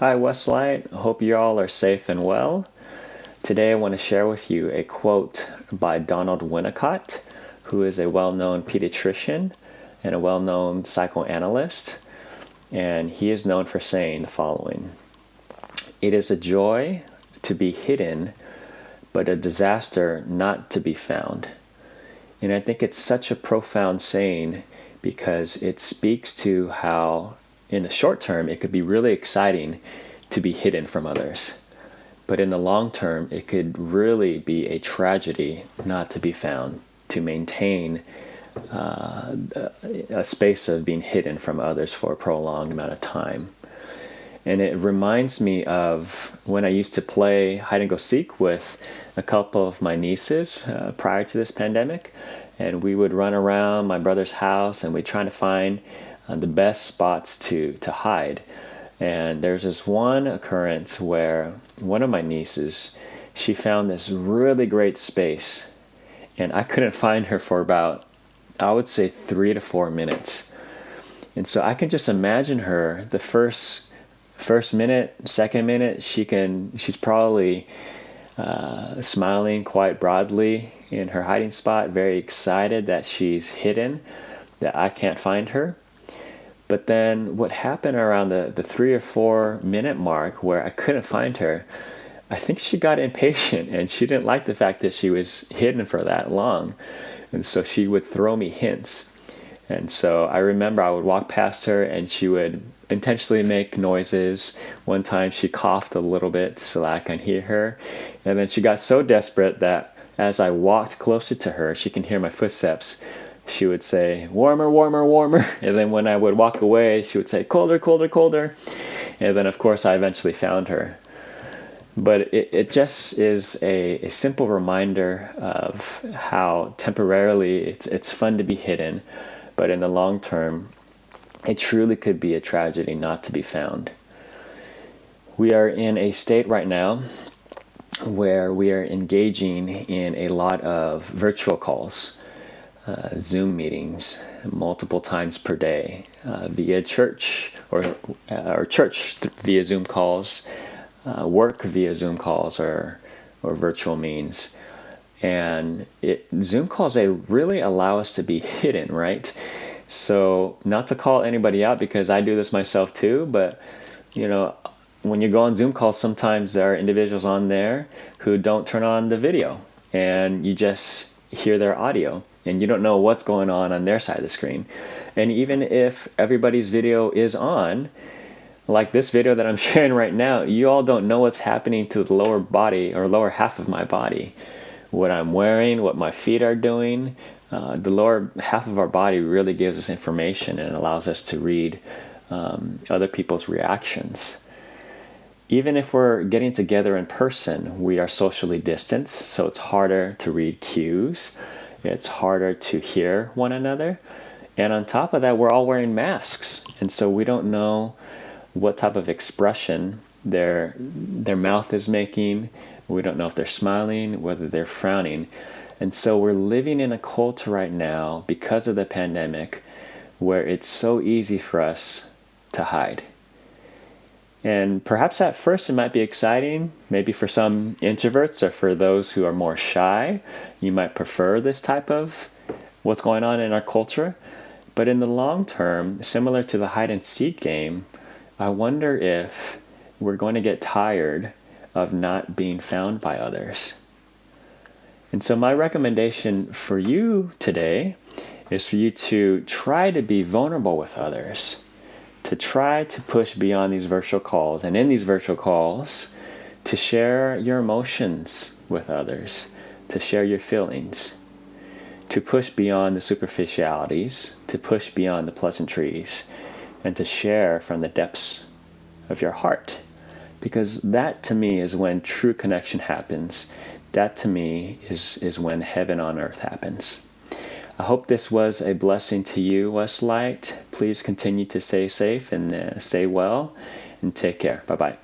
Hi, Westlight. Hope you all are safe and well. Today I want to share with you a quote by Donald Winnicott, who is a well-known pediatrician and a well-known psychoanalyst, and he is known for saying the following: "It is a joy to be hidden, but a disaster not to be found." And I think it's such a profound saying because it speaks to how, in the short term, it could be really exciting to be hidden from others. But in the long term, it could really be a tragedy not to be found, to maintain a space of being hidden from others for a prolonged amount of time. And it reminds me of when I used to play hide and go seek with a couple of my nieces prior to this pandemic. And we would run around my brother's house and we'd try to find the best spots to hide. And there's this one occurrence where one of my nieces, she found this really great space. And I couldn't find her for about, I would say, 3 to 4 minutes. And so I can just imagine her the first minute, second minute, she's probably smiling quite broadly in her hiding spot, very excited that she's hidden, that I can't find her. But then what happened around the 3 or 4 minute mark where I couldn't find her, I think she got impatient and she didn't like the fact that she was hidden for that long. And so she would throw me hints. And so I remember I would walk past her and she would intentionally make noises. One time she coughed a little bit so that I can hear her. And then she got so desperate that as I walked closer to her, she can hear my footsteps. She would say, "Warmer, warmer, warmer." And then when I would walk away, she would say, "Colder, colder, colder." And then, of course, I eventually found her. But it just is a simple reminder of how temporarily it's fun to be hidden. But in the long term, it truly could be a tragedy not to be found. We are in a state right now where we are engaging in a lot of virtual calls. Zoom meetings multiple times per day via church or church via Zoom calls, work via Zoom calls or virtual means. And Zoom calls, they really allow us to be hidden, right? So not to call anybody out because I do this myself too, but when you go on Zoom calls, sometimes there are individuals on there who don't turn on the video and you just hear their audio and you don't know what's going on their side of the screen. And even if everybody's video is on, like this video that I'm sharing right now, you all don't know what's happening to the lower body or lower half of my body, what I'm wearing, what my feet are doing. The lower half of our body really gives us information and allows us to read other people's reactions. Even if we're getting together in person, we are socially distanced, so it's harder to read cues. It's harder to hear one another. And on top of that, we're all wearing masks. And so we don't know what type of expression their mouth is making. We don't know if they're smiling, whether they're frowning. And so we're living in a culture right now because of the pandemic where it's so easy for us to hide. And perhaps at first it might be exciting, maybe for some introverts or for those who are more shy, you might prefer this type of what's going on in our culture. But in the long term, similar to the hide and seek game, I wonder if we're going to get tired of not being found by others. And so my recommendation for you today is for you to try to be vulnerable with others, to try to push beyond these virtual calls, and in these virtual calls, to share your emotions with others, to share your feelings, to push beyond the superficialities, to push beyond the pleasantries, and to share from the depths of your heart. Because that to me is when true connection happens. That to me is when heaven on earth happens. I hope this was a blessing to you, Westlight. Please continue to stay safe and stay well and take care. Bye-bye.